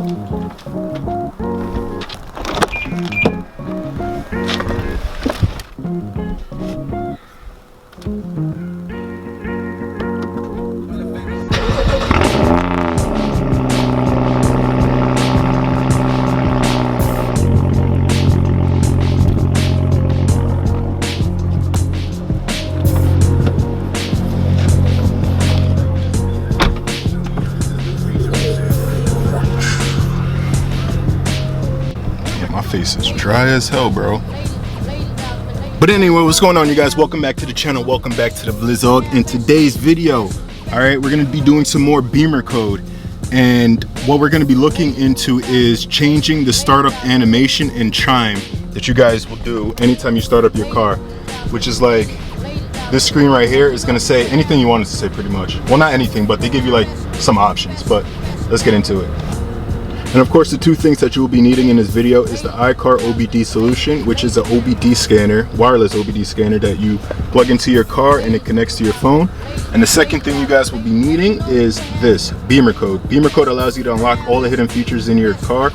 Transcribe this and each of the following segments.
My face is dry as hell, bro. But anyway, what's going on, you guys? Welcome back to the channel. Welcome back to the vlog. In today's video, all right, we're gonna be doing some more Bimmercode, and what we're gonna be looking into is changing the startup animation and chime that you guys will do anytime you start up your car, which is like this screen right here is gonna say anything you want it to say, pretty much. Well, not anything, but they give you like some options. But let's get into it. And of course, the two things that you will be needing in this video is the iCar OBD solution, which is an OBD scanner, wireless OBD scanner that you plug into your car and it connects to your phone. And the second thing you guys will be needing is this, Bimmercode. Bimmercode allows you to unlock all the hidden features in your car.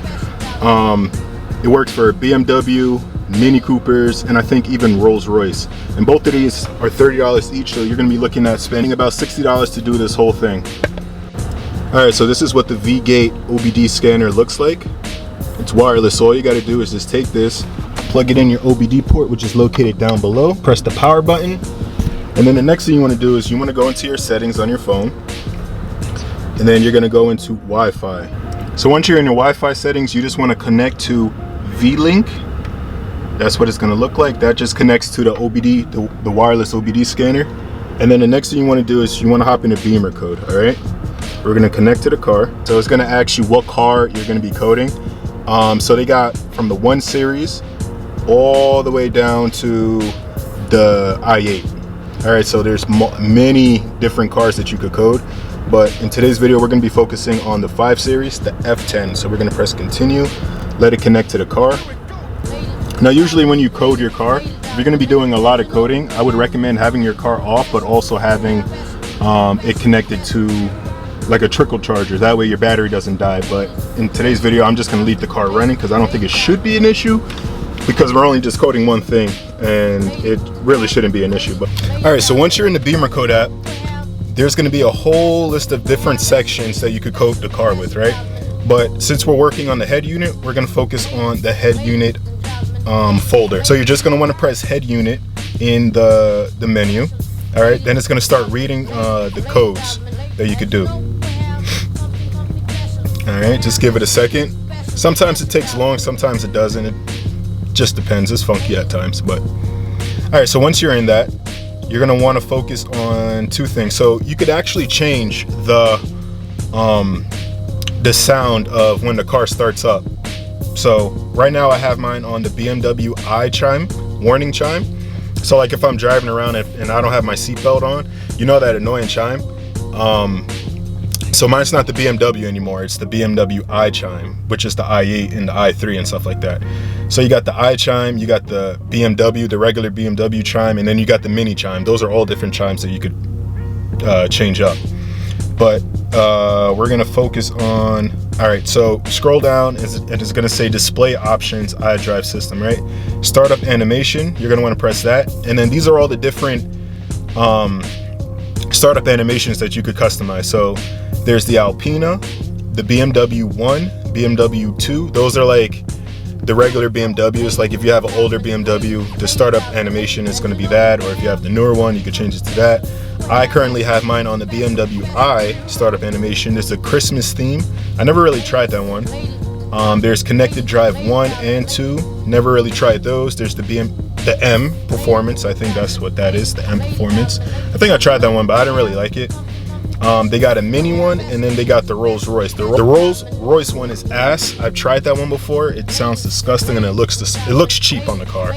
It works for BMW, Mini Coopers, and I think even Rolls Royce. And both of these are $30 each, so you're gonna be looking at spending about $60 to do this whole thing. Alright, so this is what the V-Gate OBD scanner looks like. It's wireless, so all you gotta do is just take this, plug it in your OBD port, which is located down below, press the power button, and then the next thing you wanna do is you wanna go into your settings on your phone, and then you're gonna go into Wi-Fi. So once you're in your Wi-Fi settings, you just wanna connect to V-Link. That's what it's gonna look like. That just connects to the OBD, the wireless OBD scanner. And then the next thing you wanna do is you wanna hop into Bimmercode, alright? We're gonna connect to the car. So it's gonna ask you what car you're gonna be coding. So they got from the 1 Series all the way down to the i8. All right, so there's many different cars that you could code. But in today's video, we're gonna be focusing on the 5 Series, the F10. So we're gonna press continue, let it connect to the car. Now, usually when you code your car, if you're gonna be doing a lot of coding, I would recommend having your car off, but also having it connected to like a trickle charger. That way your battery doesn't die. But in today's video, I'm just gonna leave the car running because I don't think it should be an issue, because we're only just coding one thing and it really shouldn't be an issue. But all right, so once you're in the Bimmercode app, there's gonna be a whole list of different sections that you could code the car with, right? But since we're working on the head unit, we're gonna focus on the head unit folder. So you're just gonna wanna press head unit in the menu. All right, then it's gonna start reading the codes that you could do. All right, just give it a second. Sometimes it takes long, sometimes it doesn't. It just depends. It's funky at times, but all right. So once you're in that, you're gonna want to focus on two things. So you could actually change the sound of when the car starts up. So right now I have mine on the BMW I chime, warning chime. So like if I'm driving around and I don't have my seatbelt on, you know that annoying chime. So mine's not the BMW anymore, it's the BMW I chime, which is the i8 and the i3 and stuff like that. So you got the I chime, you got the BMW, the regular BMW chime, and then you got the mini chime. Those are all different chimes that you could change up. But we're gonna focus on, all right, so scroll down, and it's gonna say display options, iDrive system, right? Startup animation, you're gonna wanna press that. And then these are all the different startup animations that you could customize. So there's the Alpina, the BMW 1, BMW 2. Those are like the regular BMWs. Like if you have an older BMW, the startup animation is going to be that, or if you have the newer one, you could change it to that. I currently have mine on the BMW I startup animation. There's a Christmas theme. I never really tried that one. There's Connected Drive 1 and 2. Never really tried those. There's the M Performance. I think that's what that is, the M Performance. I think I tried that one, but I didn't really like it. They got a mini one, and then they got the Rolls Royce. The Rolls Royce one is ass. I've tried that one before. It sounds disgusting, and it looks cheap on the car,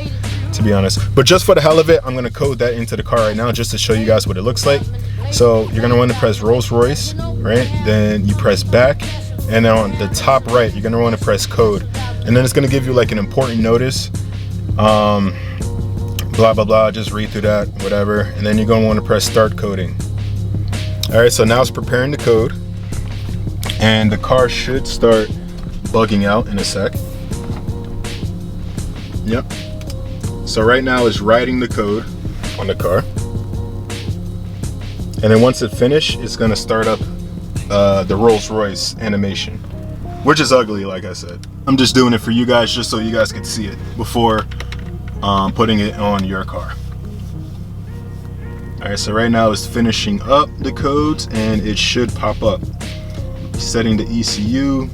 to be honest. But just for the hell of it, I'm gonna code that into the car right now just to show you guys what it looks like. So you're gonna want to press Rolls Royce, right? Then you press back, and then on the top right, you're gonna want to press code, and then it's gonna give you like an important notice. Blah blah blah. Just read through that, whatever, and then you're gonna want to press start coding. All right, so now it's preparing the code, and the car should start bugging out in a sec. Yep. So right now it's writing the code on the car. And then once it finishes, it's gonna start up the Rolls-Royce animation, which is ugly, like I said. I'm just doing it for you guys, just so you guys can see it before putting it on your car. All right, so right now it's finishing up the codes and it should pop up. Setting the ECU.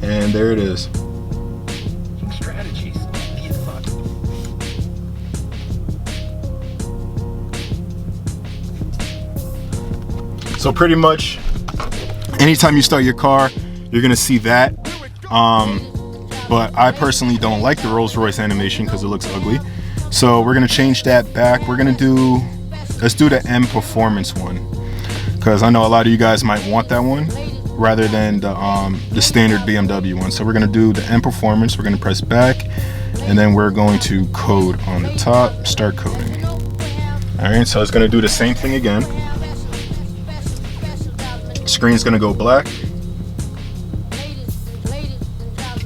And there it is. So pretty much anytime you start your car, you're gonna see that. But I personally don't like the Rolls-Royce animation because it looks ugly. So we're gonna change that back. Let's do the M Performance one, because I know a lot of you guys might want that one rather than the standard BMW one. So we're gonna do the M Performance. We're gonna press back, and then we're going to code on the top, start coding. All right, so it's gonna do the same thing again. Screen's gonna go black,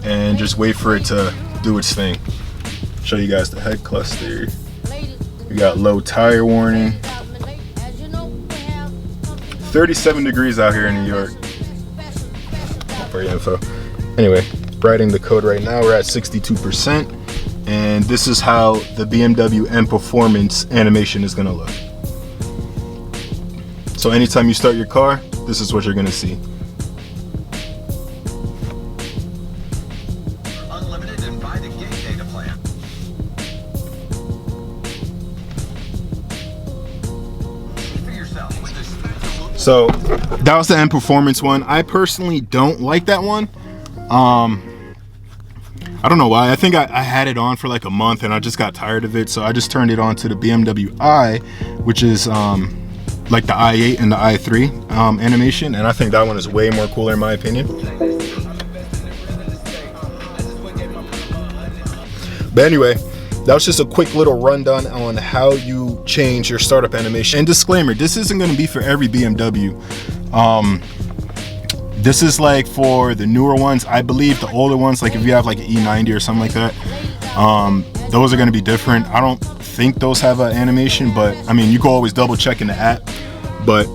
and just wait for it to do its thing. Show you guys the head cluster. We got low tire warning. 37 degrees out here in New York. For your info. Anyway, writing the code right now. We're at 62%, and this is how the BMW M Performance animation is gonna look. So anytime you start your car, this is what you're gonna see. Unlimited and buy the gig data plan. For yourself with this. So that was the M Performance one. I personally don't like that one. I don't know why. I think I had it on for like a month and I just got tired of it, so I just turned it on to the BMW i, which is like the i8 and the i3 animation, and I think that one is way more cooler in my opinion. But anyway, that was just a quick little rundown on how you change your startup animation. And disclaimer, this isn't going to be for every BMW. This is like for the newer ones. I believe the older ones, like if you have like an E90 or something like that, those are going to be different. I don't think those have an animation, but I mean, you can always double check in the app. But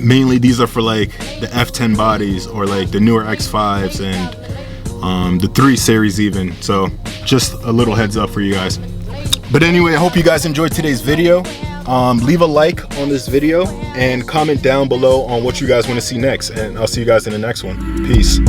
mainly these are for like the F10 bodies or like the newer X5s and the 3 Series even. So just a little heads up for you guys. But anyway, I hope you guys enjoyed today's video. Leave a like on this video and comment down below on what you guys want to see next, and I'll see you guys in the next one. Peace.